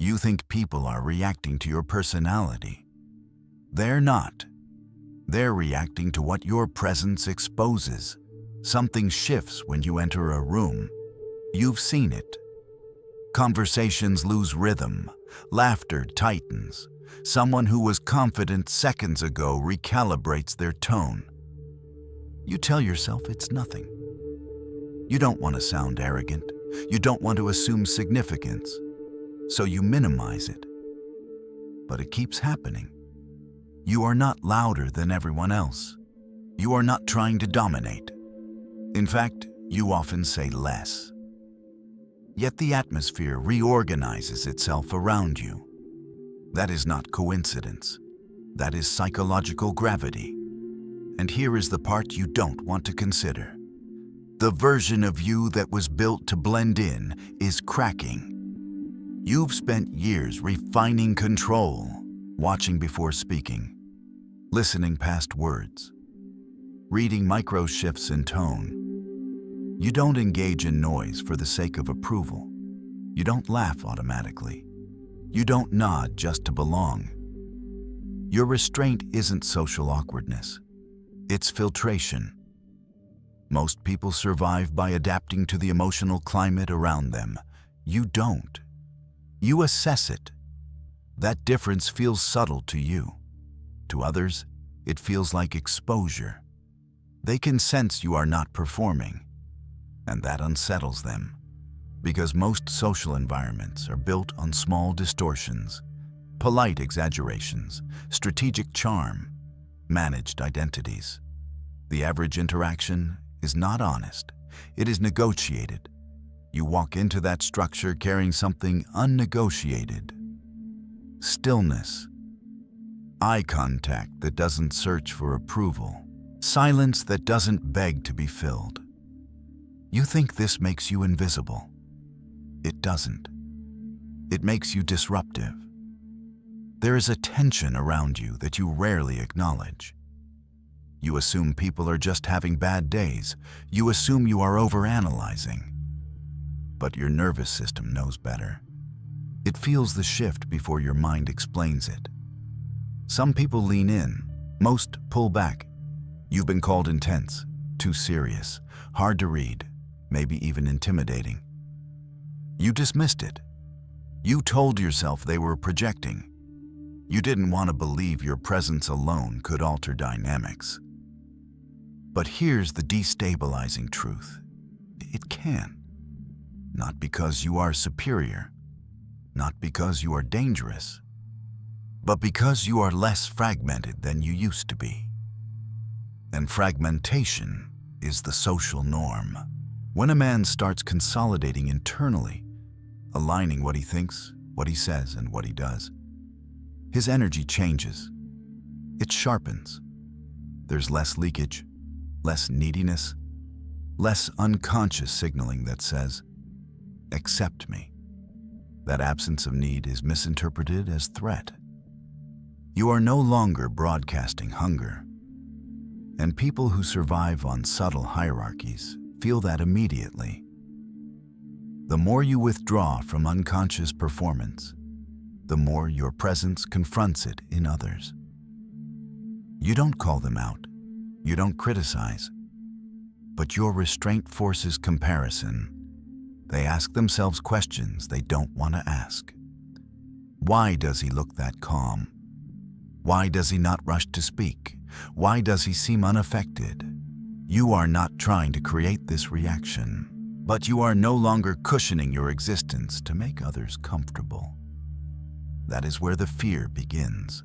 You think people are reacting to your personality. They're not. They're reacting to what your presence exposes. Something shifts when you enter a room. You've seen it. Conversations lose rhythm. Laughter tightens. Someone who was confident seconds ago recalibrates their tone. You tell yourself it's nothing. You don't want to sound arrogant. You don't want to assume significance. So you minimize it. But it keeps happening. You are not louder than everyone else. You are not trying to dominate. In fact, you often say less. Yet the atmosphere reorganizes itself around you. That is not coincidence. That is psychological gravity. And here is the part you don't want to consider. The version of you that was built to blend in is cracking. You've spent years refining control, watching before speaking, listening past words, reading micro shifts in tone. You don't engage in noise for the sake of approval. You don't laugh automatically. You don't nod just to belong. Your restraint isn't social awkwardness. It's filtration. Most people survive by adapting to the emotional climate around them. You don't. You assess it. That difference feels subtle to you. To others, it feels like exposure. They can sense you are not performing, and that unsettles them, because most social environments are built on small distortions, polite exaggerations, strategic charm, managed identities. The average interaction is not honest. It is negotiated. You walk into that structure carrying something unnegotiated. Stillness. Eye contact that doesn't search for approval. Silence that doesn't beg to be filled. You think this makes you invisible. It doesn't. It makes you disruptive. There is a tension around you that you rarely acknowledge. You assume people are just having bad days. You assume you are overanalyzing. But your nervous system knows better. It feels the shift before your mind explains it. Some people lean in, most pull back. You've been called intense, too serious, hard to read, maybe even intimidating. You dismissed it. You told yourself they were projecting. You didn't want to believe your presence alone could alter dynamics. But here's the destabilizing truth. It can. Not because you are superior, not because you are dangerous, but because you are less fragmented than you used to be. And fragmentation is the social norm. When a man starts consolidating internally, aligning what he thinks, what he says, and what he does, his energy changes. It sharpens. There's less leakage, less neediness, less unconscious signaling that says, "Accept me." That absence of need is misinterpreted as threat. You are no longer broadcasting hunger. And people who survive on subtle hierarchies feel that immediately. The more you withdraw from unconscious performance, the more your presence confronts it in others. You don't call them out. You don't criticize. But your restraint forces comparison. They ask themselves questions they don't want to ask. Why does he look that calm? Why does he not rush to speak? Why does he seem unaffected? You are not trying to create this reaction, but you are no longer cushioning your existence to make others comfortable. That is where the fear begins.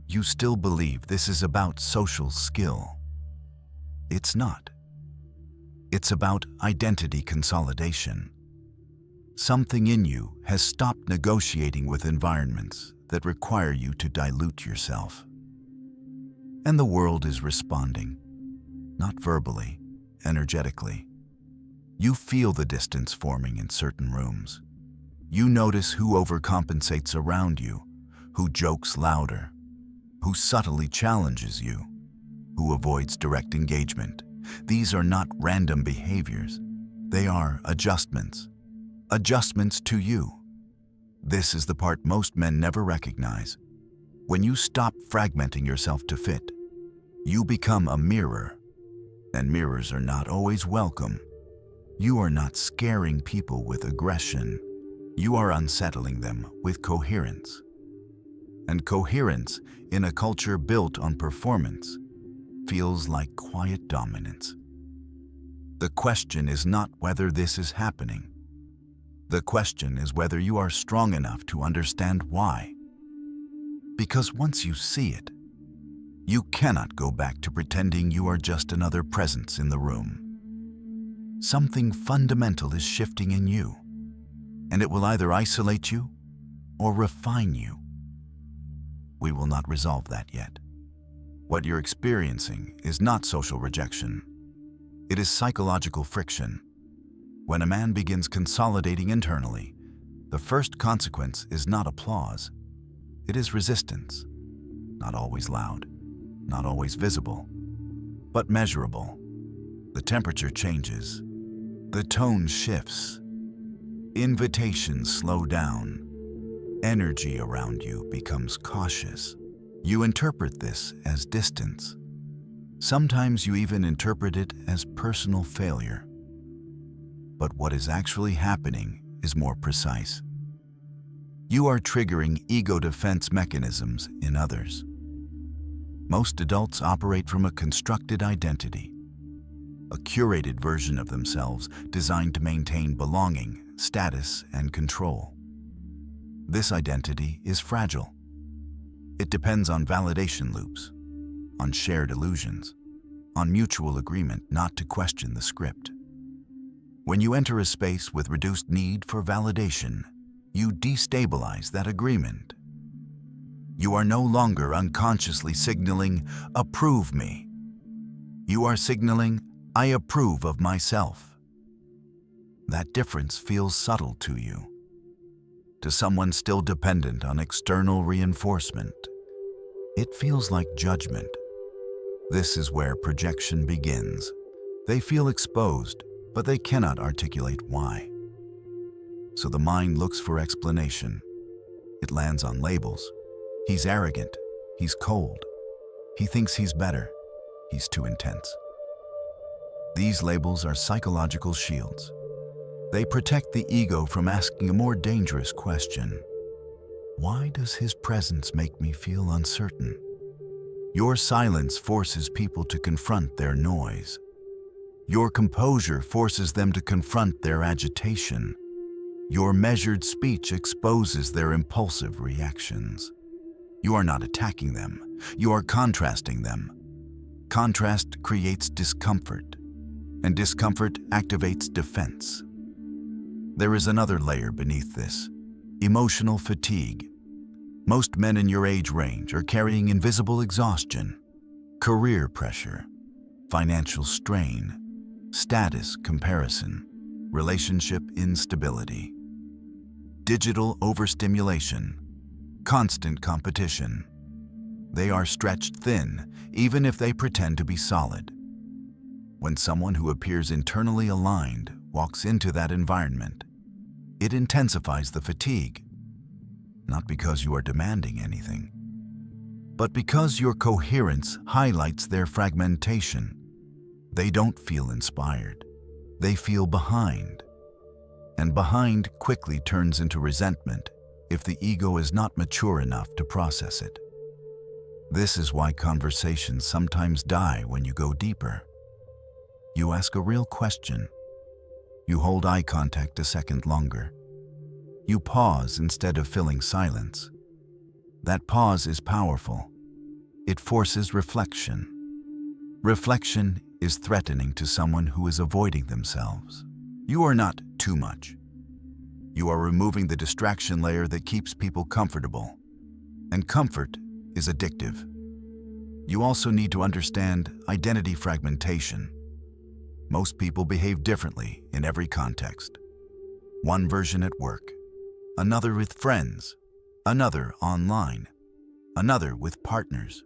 You still believe this is about social skill. It's not. It's about identity consolidation. Something in you has stopped negotiating with environments that require you to dilute yourself. And the world is responding, not verbally, energetically. You feel the distance forming in certain rooms. You notice who overcompensates around you, who jokes louder, who subtly challenges you, who avoids direct engagement. These are not random behaviors. They are adjustments. Adjustments to you. This is the part most men never recognize. When you stop fragmenting yourself to fit, you become a mirror, and mirrors are not always welcome. You are not scaring people with aggression. You are unsettling them with coherence. And coherence, in a culture built on performance, feels like quiet dominance. The question is not whether this is happening. The question is whether you are strong enough to understand why. Because once you see it, you cannot go back to pretending you are just another presence in the room. Something fundamental is shifting in you, and it will either isolate you or refine you. We will not resolve that yet. What you're experiencing is not social rejection. It is psychological friction. When a man begins consolidating internally, the first consequence is not applause. It is resistance. Not always loud, not always visible, but measurable. The temperature changes. The tone shifts. Invitations slow down. Energy around you becomes cautious. You interpret this as distance. Sometimes you even interpret it as personal failure. But what is actually happening is more precise. You are triggering ego defense mechanisms in others. Most adults operate from a constructed identity, a curated version of themselves designed to maintain belonging, status, and control. This identity is fragile. It depends on validation loops, on shared illusions, on mutual agreement not to question the script. When you enter a space with reduced need for validation, you destabilize that agreement. You are no longer unconsciously signaling, "Approve me." You are signaling, "I approve of myself." That difference feels subtle to you. To someone still dependent on external reinforcement, it feels like judgment. This is where projection begins. They feel exposed, but they cannot articulate why. So the mind looks for explanation. It lands on labels. He's arrogant. He's cold. He thinks he's better. He's too intense. These labels are psychological shields. They protect the ego from asking a more dangerous question. Why does his presence make me feel uncertain? Your silence forces people to confront their noise. Your composure forces them to confront their agitation. Your measured speech exposes their impulsive reactions. You are not attacking them. You are contrasting them. Contrast creates discomfort, and discomfort activates defense. There is another layer beneath this: emotional fatigue. Most men in your age range are carrying invisible exhaustion, career pressure, financial strain, status comparison, relationship instability, digital overstimulation, constant competition. They are stretched thin, even if they pretend to be solid. When someone who appears internally aligned walks into that environment, it intensifies the fatigue, not because you are demanding anything, but because your coherence highlights their fragmentation. They don't feel inspired. They feel behind. And behind quickly turns into resentment if the ego is not mature enough to process it. This is why conversations sometimes die when you go deeper. You ask a real question. You hold eye contact a second longer. You pause instead of filling silence. That pause is powerful. It forces reflection. Reflection is threatening to someone who is avoiding themselves. You are not too much. You are removing the distraction layer that keeps people comfortable. And comfort is addictive. You also need to understand identity fragmentation. Most people behave differently in every context. One version at work, another with friends, another online, another with partners.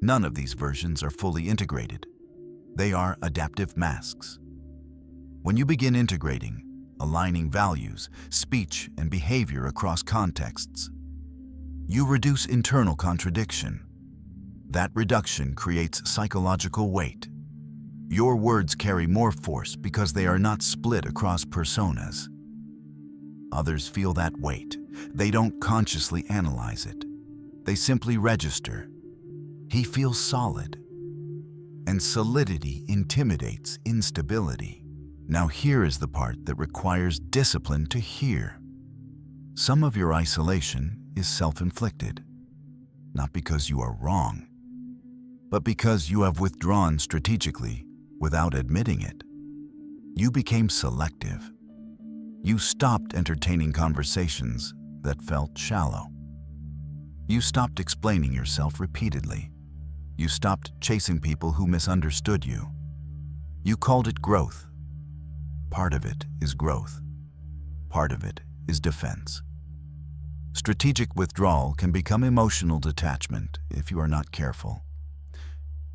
None of these versions are fully integrated. They are adaptive masks. When you begin integrating, aligning values, speech, and behavior across contexts. You reduce internal contradiction. That reduction creates psychological weight. Your words carry more force because they are not split across personas. Others feel that weight. They don't consciously analyze it. They simply register. He feels solid. And solidity intimidates instability. Now here is the part that requires discipline to hear. Some of your isolation is self-inflicted, not because you are wrong, but because you have withdrawn strategically without admitting it. You became selective. You stopped entertaining conversations that felt shallow. You stopped explaining yourself repeatedly. You stopped chasing people who misunderstood you. You called it growth. Part of it is growth. Part of it is defense. Strategic withdrawal can become emotional detachment if you are not careful.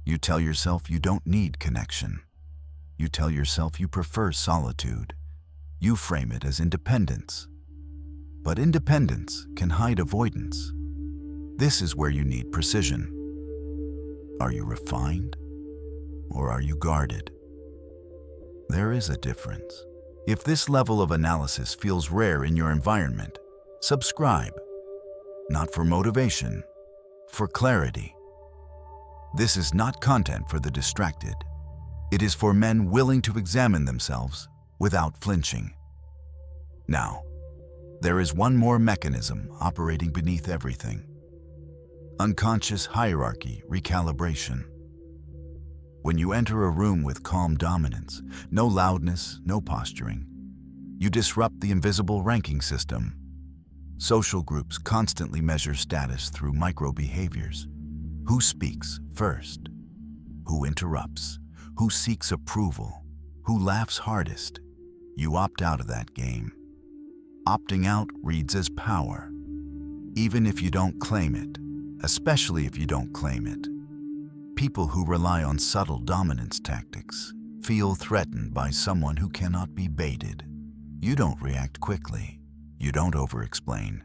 You tell yourself you don't need connection. You tell yourself you prefer solitude. You frame it as independence. But independence can hide avoidance. This is where you need precision. Are you refined, or are you guarded? There is a difference. If this level of analysis feels rare in your environment, subscribe. Not for motivation, for clarity. This is not content for the distracted. It is for men willing to examine themselves without flinching. Now, there is one more mechanism operating beneath everything. Unconscious hierarchy recalibration. When you enter a room with calm dominance, no loudness, no posturing, you disrupt the invisible ranking system. Social groups constantly measure status through micro-behaviors. Who speaks first? Who interrupts? Who seeks approval? Who laughs hardest? You opt out of that game. Opting out reads as power, even if you don't claim it. Especially if you don't claim it. People who rely on subtle dominance tactics feel threatened by someone who cannot be baited. You don't react quickly. You don't over-explain.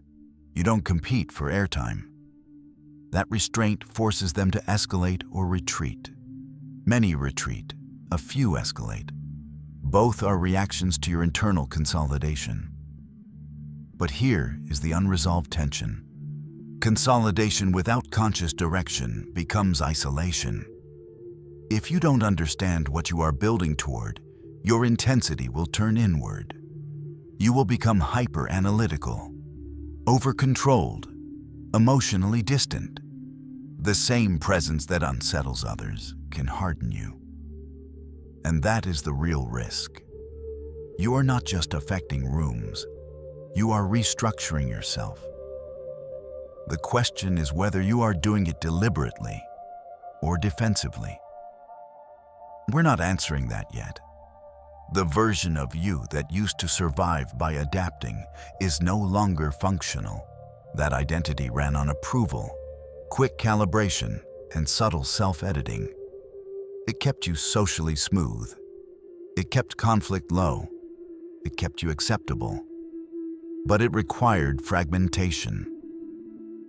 You don't compete for airtime. That restraint forces them to escalate or retreat. Many retreat, a few escalate. Both are reactions to your internal consolidation. But here is the unresolved tension. Consolidation without conscious direction becomes isolation. If you don't understand what you are building toward, your intensity will turn inward. You will become hyper-analytical, over-controlled, emotionally distant. The same presence that unsettles others can harden you. And that is the real risk. You are not just affecting rooms. You are restructuring yourself. The question is whether you are doing it deliberately or defensively. We're not answering that yet. The version of you that used to survive by adapting is no longer functional. That identity ran on approval, quick calibration, and subtle self-editing. It kept you socially smooth. It kept conflict low. It kept you acceptable. But it required fragmentation.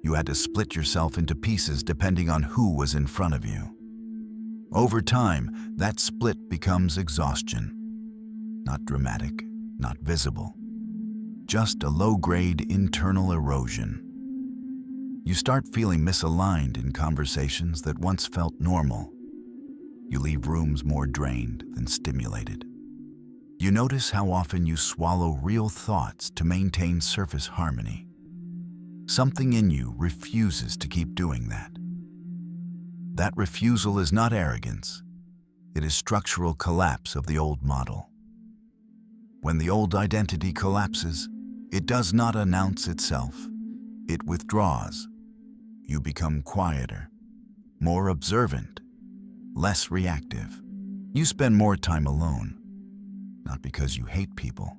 You had to split yourself into pieces depending on who was in front of you. Over time, that split becomes exhaustion. Not dramatic, not visible. Just a low-grade internal erosion. You start feeling misaligned in conversations that once felt normal. You leave rooms more drained than stimulated. You notice how often you swallow real thoughts to maintain surface harmony. Something in you refuses to keep doing that. That refusal is not arrogance. It is structural collapse of the old model. When the old identity collapses, it does not announce itself. It withdraws. You become quieter, more observant, less reactive. You spend more time alone, not because you hate people,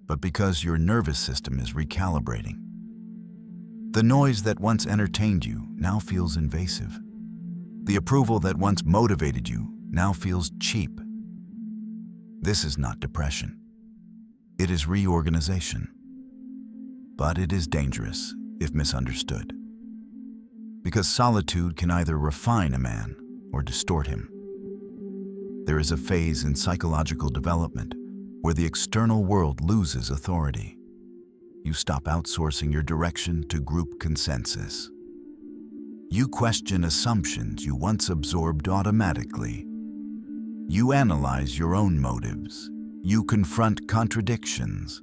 but because your nervous system is recalibrating. The noise that once entertained you now feels invasive. The approval that once motivated you now feels cheap. This is not depression. It is reorganization. But it is dangerous if misunderstood. Because solitude can either refine a man or distort him. There is a phase in psychological development where the external world loses authority. You stop outsourcing your direction to group consensus. You question assumptions you once absorbed automatically. You analyze your own motives. You confront contradictions.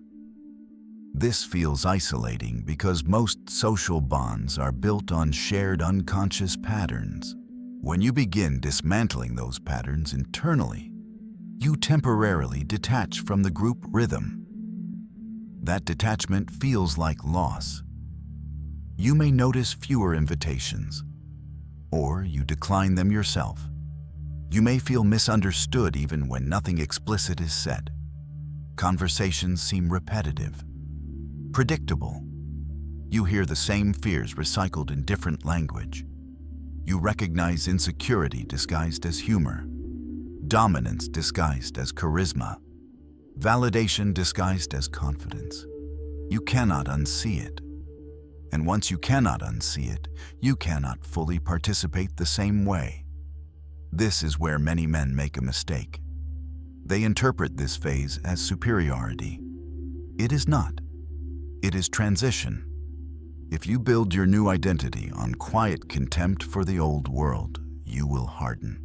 This feels isolating because most social bonds are built on shared unconscious patterns. When you begin dismantling those patterns internally, you temporarily detach from the group rhythm. That detachment feels like loss. You may notice fewer invitations, or you decline them yourself. You may feel misunderstood even when nothing explicit is said. Conversations seem repetitive, predictable. You hear the same fears recycled in different language. You recognize insecurity disguised as humor, dominance disguised as charisma, validation disguised as confidence. You cannot unsee it. And once you cannot unsee it, you cannot fully participate the same way. This is where many men make a mistake. They interpret this phase as superiority. It is not. It is transition. If you build your new identity on quiet contempt for the old world, you will harden.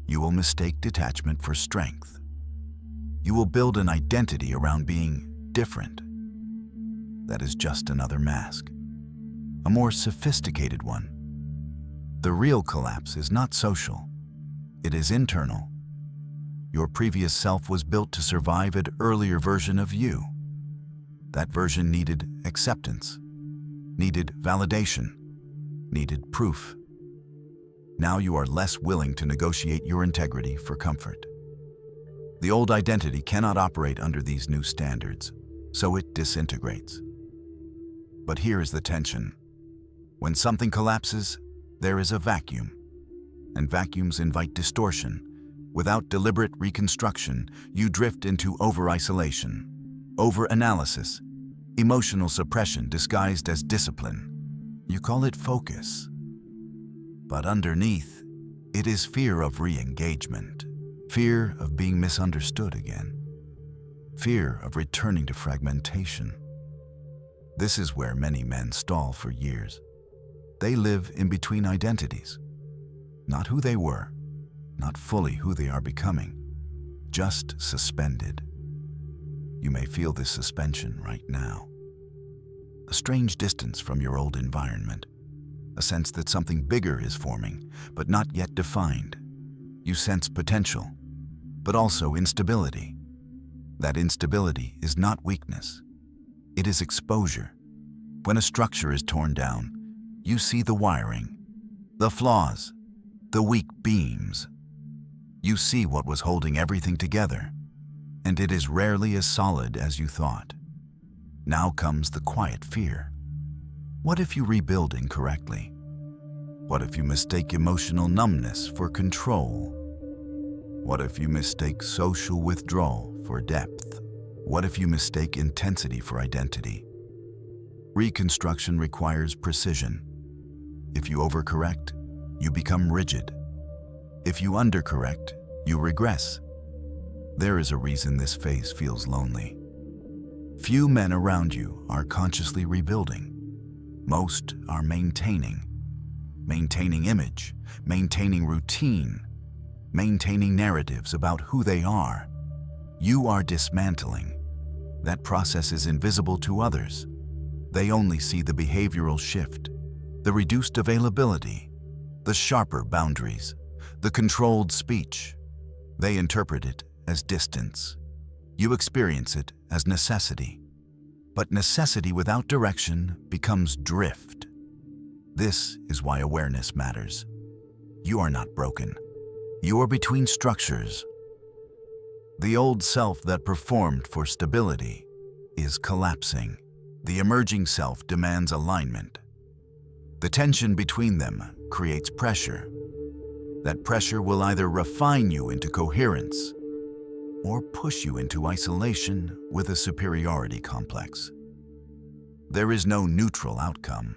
You will mistake detachment for strength. You will build an identity around being different. That is just another mask, a more sophisticated one. The real collapse is not social. It is internal. Your previous self was built to survive an earlier version of you. That version needed acceptance, needed validation, needed proof. Now you are less willing to negotiate your integrity for comfort. The old identity cannot operate under these new standards, so it disintegrates. But here is the tension. When something collapses, there is a vacuum, and vacuums invite distortion. Without deliberate reconstruction, you drift into over-isolation, over-analysis, emotional suppression disguised as discipline. You call it focus. But underneath, it is fear of re-engagement, fear of being misunderstood again, fear of returning to fragmentation. This is where many men stall for years. They live in between identities, not who they were, not fully who they are becoming, just suspended. You may feel this suspension right now. A strange distance from your old environment, a sense that something bigger is forming, but not yet defined. You sense potential, but also instability. That instability is not weakness. It is exposure. When a structure is torn down, you see the wiring, the flaws, the weak beams. You see what was holding everything together, and it is rarely as solid as you thought. Now comes the quiet fear. What if you rebuild incorrectly? What if you mistake emotional numbness for control? What if you mistake social withdrawal for depth? What if you mistake intensity for identity? Reconstruction requires precision. If you overcorrect, you become rigid. If you undercorrect, you regress. There is a reason this phase feels lonely. Few men around you are consciously rebuilding. Most are maintaining image, maintaining routine, maintaining narratives about who they are. You are dismantling. That process is invisible to others. They only see the behavioral shift, the reduced availability, the sharper boundaries, the controlled speech. They interpret it as distance. You experience it as necessity. But necessity without direction becomes drift. This is why awareness matters. You are not broken. You are between structures. The old self that performed for stability is collapsing. The emerging self demands alignment. The tension between them creates pressure. That pressure will either refine you into coherence or push you into isolation with a superiority complex. There is no neutral outcome.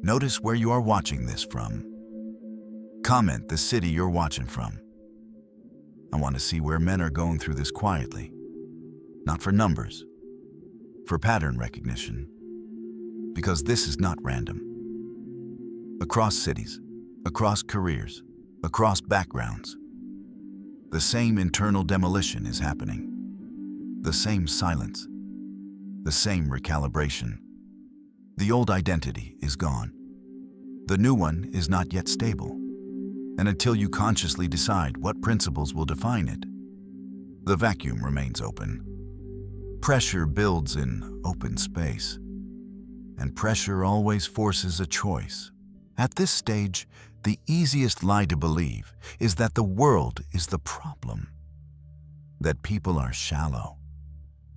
Notice where you are watching this from. Comment the city you're watching from. I want to see where men are going through this quietly. Not for numbers, for pattern recognition. Because this is not random. Across cities, across careers, across backgrounds, the same internal demolition is happening. The same silence, the same recalibration. The old identity is gone. The new one is not yet stable. And until you consciously decide what principles will define it, the vacuum remains open. Pressure builds in open space, and pressure always forces a choice. At this stage, the easiest lie to believe is that the world is the problem, that people are shallow,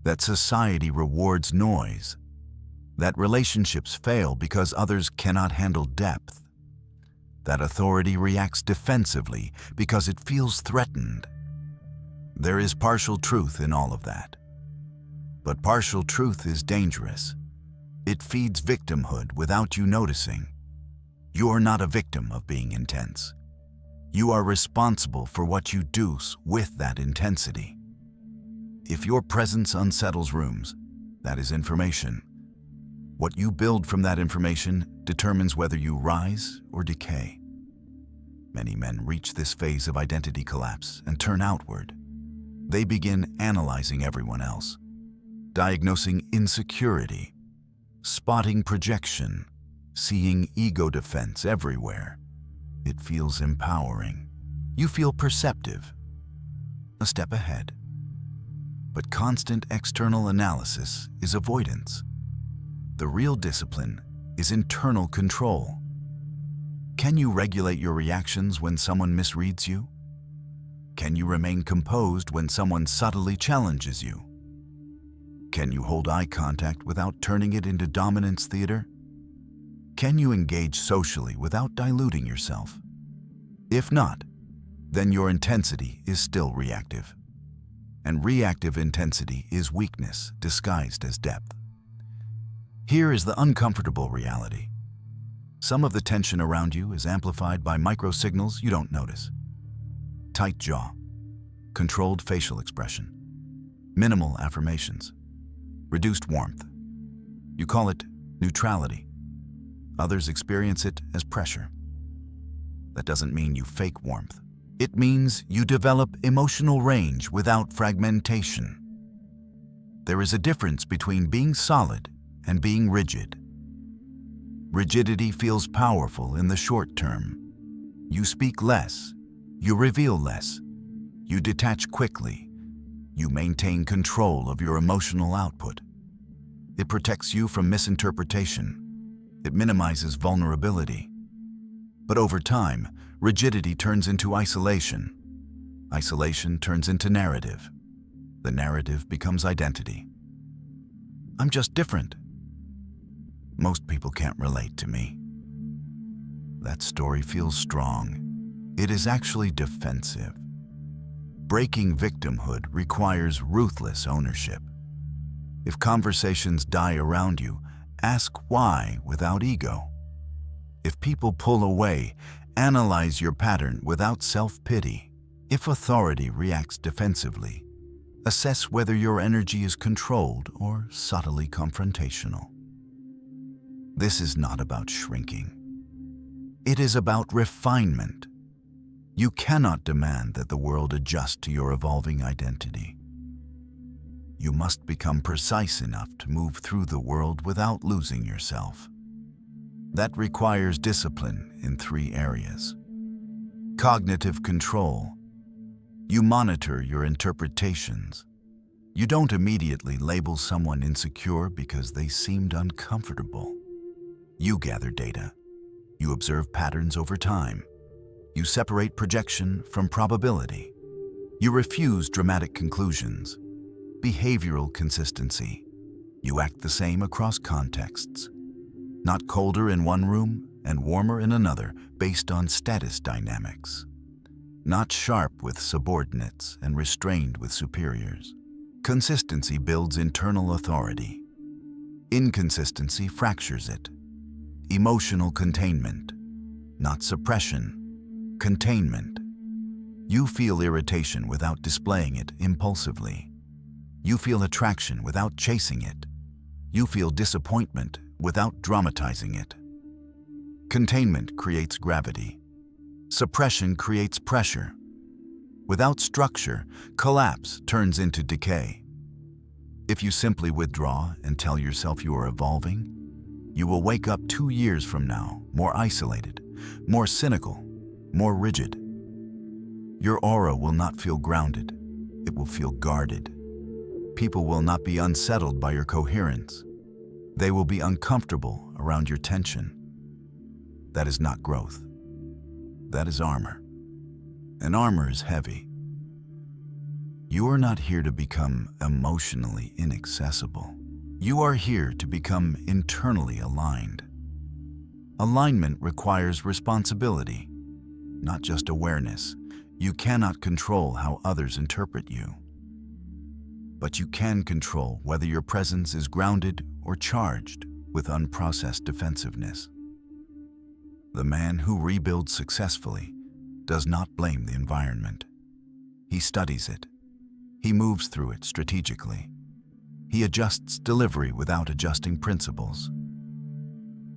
that society rewards noise, that relationships fail because others cannot handle depth, that authority reacts defensively because it feels threatened. There is partial truth in all of that. But partial truth is dangerous. It feeds victimhood without you noticing. You are not a victim of being intense. You are responsible for what you do with that intensity. If your presence unsettles rooms, that is information. What you build from that information determines whether you rise or decay. Many men reach this phase of identity collapse and turn outward. They begin analyzing everyone else, diagnosing insecurity, spotting projection, seeing ego defense everywhere. It feels empowering. You feel perceptive, a step ahead. But constant external analysis is avoidance. The real discipline is internal control. Can you regulate your reactions when someone misreads you? Can you remain composed when someone subtly challenges you? Can you hold eye contact without turning it into dominance theater? Can you engage socially without diluting yourself? If not, then your intensity is still reactive. And reactive intensity is weakness disguised as depth. Here is the uncomfortable reality. Some of the tension around you is amplified by micro-signals you don't notice. Tight jaw, controlled facial expression, minimal affirmations, reduced warmth. You call it neutrality. Others experience it as pressure. That doesn't mean you fake warmth. It means you develop emotional range without fragmentation. There is a difference between being solid and being rigid. Rigidity feels powerful in the short term. You speak less, you reveal less, you detach quickly, you maintain control of your emotional output. It protects you from misinterpretation. It minimizes vulnerability. But over time, rigidity turns into isolation. Isolation turns into narrative. The narrative becomes identity. I'm just different. Most people can't relate to me. That story feels strong. It is actually defensive. Breaking victimhood requires ruthless ownership. If conversations die around you, ask why without ego. If people pull away, analyze your pattern without self-pity. If authority reacts defensively, assess whether your energy is controlled or subtly confrontational. This is not about shrinking. It is about refinement. You cannot demand that the world adjust to your evolving identity. You must become precise enough to move through the world without losing yourself. That requires discipline in 3 areas. Cognitive control. You monitor your interpretations. You don't immediately label someone insecure because they seemed uncomfortable. You gather data. You observe patterns over time. You separate projection from probability. You refuse dramatic conclusions. Behavioral consistency. You act the same across contexts. Not colder in one room and warmer in another based on status dynamics. not sharp with subordinates and restrained with superiors. Consistency builds internal authority. Inconsistency fractures it. Emotional containment, not suppression, containment. You feel irritation without displaying it impulsively. You feel attraction without chasing it. You feel disappointment without dramatizing it. Containment creates gravity. Suppression creates pressure. Without structure, collapse turns into decay. If you simply withdraw and tell yourself you are evolving, you will wake up 2 years from now more isolated, more cynical, more rigid. Your aura will not feel grounded. It will feel guarded. People will not be unsettled by your coherence. They will be uncomfortable around your tension. That is not growth. That is armor. And armor is heavy. You are not here to become emotionally inaccessible. You are here to become internally aligned. Alignment requires responsibility, not just awareness. You cannot control how others interpret you. But you can control whether your presence is grounded or charged with unprocessed defensiveness. The man who rebuilds successfully does not blame the environment. He studies it. He moves through it strategically. He adjusts delivery without adjusting principles.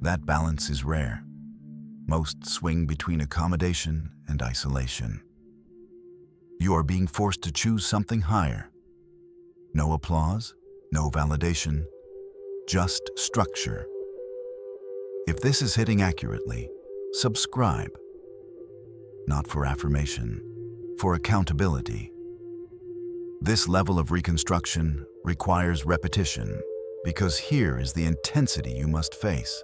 That balance is rare. Most swing between accommodation and isolation. You are being forced to choose something higher. No applause, no validation, just structure. If this is hitting accurately, subscribe. Not for affirmation, for accountability. This level of reconstruction requires repetition, because here is the intensity you must face.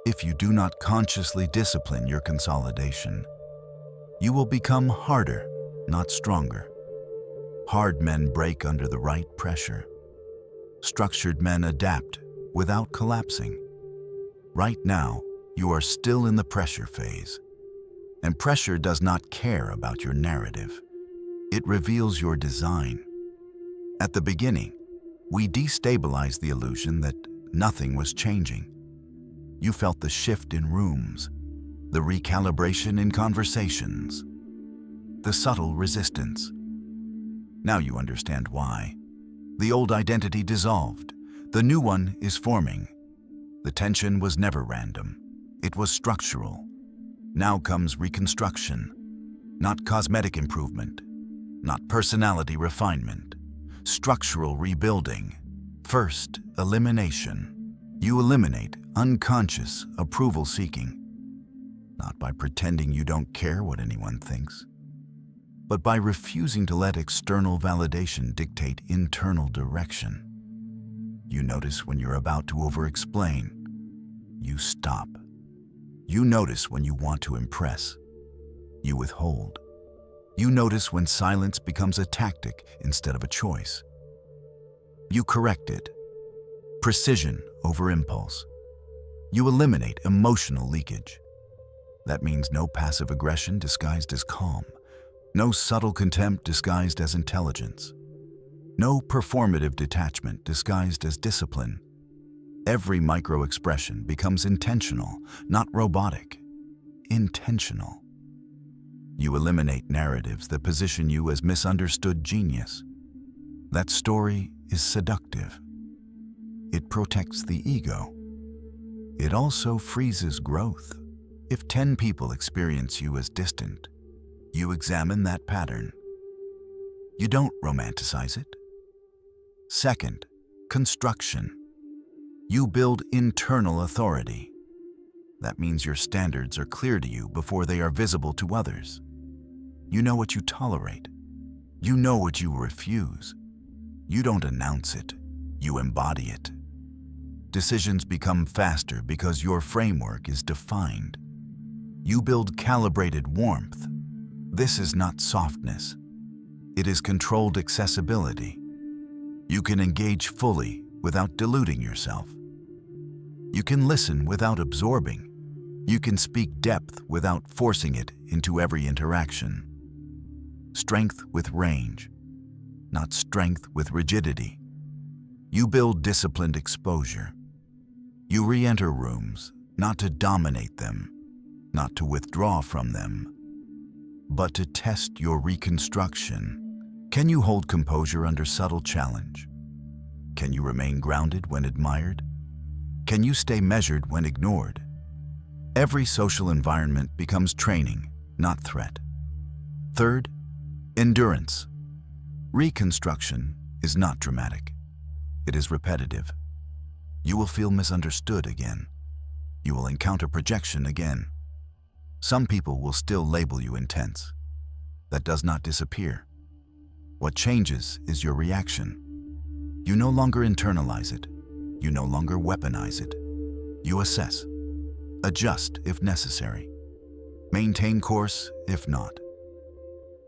If you do not consciously discipline your consolidation, you will become harder, not stronger. Hard men break under the right pressure. Structured men adapt without collapsing. Right now, you are still in the pressure phase. And pressure does not care about your narrative. It reveals your design. At the beginning, we destabilized the illusion that nothing was changing. You felt the shift in rooms, the recalibration in conversations, the subtle resistance. Now you understand why. The old identity dissolved. The new one is forming. The tension was never random. It was structural. Now comes reconstruction, not cosmetic improvement, not personality refinement, structural rebuilding. First, elimination. You eliminate unconscious approval seeking, not by pretending you don't care what anyone thinks, but by refusing to let external validation dictate internal direction. You notice when you're about to over-explain. You stop. You notice when you want to impress. You withhold. You notice when silence becomes a tactic instead of a choice. You correct it. Precision over impulse. You eliminate emotional leakage. That means no passive aggression disguised as calm. No subtle contempt disguised as intelligence. No performative detachment disguised as discipline. Every micro-expression becomes intentional, not robotic. Intentional. You eliminate narratives that position you as misunderstood genius. That story is seductive. It protects the ego. It also freezes growth. If 10 people experience you as distant, you examine that pattern. You don't romanticize it. Second, construction. You build internal authority. That means your standards are clear to you before they are visible to others. You know what you tolerate. You know what you refuse. You don't announce it. You embody it. Decisions become faster because your framework is defined. You build calibrated warmth. This is not softness. It is controlled accessibility. You can engage fully without diluting yourself. You can listen without absorbing. You can speak depth without forcing it into every interaction. strength with range, not strength with rigidity. You build disciplined exposure. You re-enter rooms, not to dominate them, not to withdraw from them, but to test your reconstruction. Can you hold composure under subtle challenge? Can you remain grounded when admired? Can you stay measured when ignored? Every social environment becomes training, not threat. Third, endurance. Reconstruction is not dramatic. It is repetitive. You will feel misunderstood again. You will encounter projection again. Some people will still label you intense. That does not disappear. What changes is your reaction. You no longer internalize it. You no longer weaponize it. You assess. Adjust if necessary. Maintain course if not.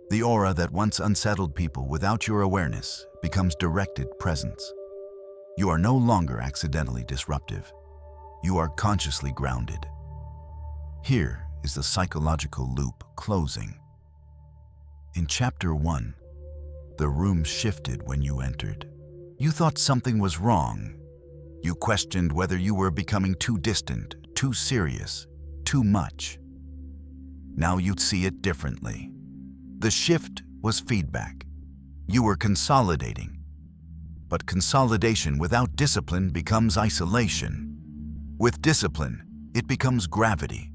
The aura that once unsettled people without your awareness becomes directed presence. You are no longer accidentally disruptive. You are consciously grounded. Here is the psychological loop closing. In Chapter 1, the room shifted when you entered. You thought something was wrong. You questioned whether you were becoming too distant, too serious, too much. Now you see it differently. The shift was feedback. You were consolidating. But consolidation without discipline becomes isolation. With discipline, it becomes gravity.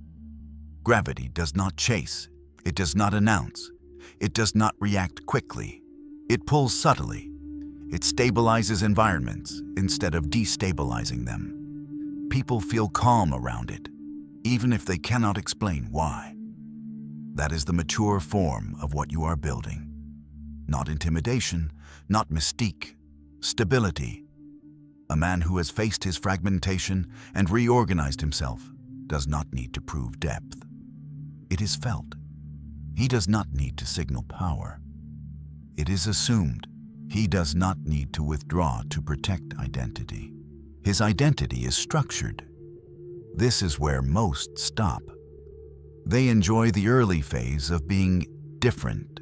Gravity does not chase. It does not announce. It does not react quickly. It pulls subtly. It stabilizes environments instead of destabilizing them. People feel calm around it, even if they cannot explain why. That is the mature form of what you are building. Not intimidation, not mystique, stability. A man who has faced his fragmentation and reorganized himself does not need to prove depth. It is felt. He does not need to signal power. It is assumed. He does not need to withdraw to protect identity. His identity is structured. This is where most stop. They enjoy the early phase of being different.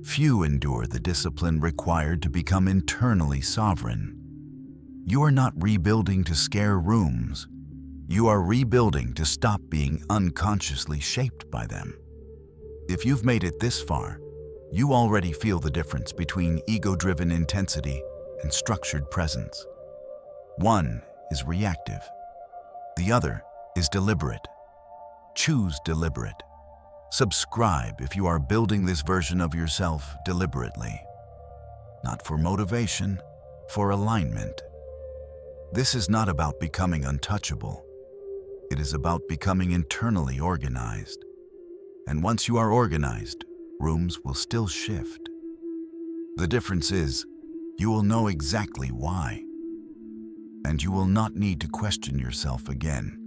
Few endure the discipline required to become internally sovereign. You are not rebuilding to scare rooms. You are rebuilding to stop being unconsciously shaped by them. If you've made it this far, you already feel the difference between ego-driven intensity and structured presence. One is reactive. The other is deliberate. Choose deliberate. Subscribe if you are building this version of yourself deliberately. Not for motivation, for alignment. This is not about becoming untouchable. It is about becoming internally organized. And once you are organized, rooms will still shift. The difference is, you will know exactly why. And you will not need to question yourself again.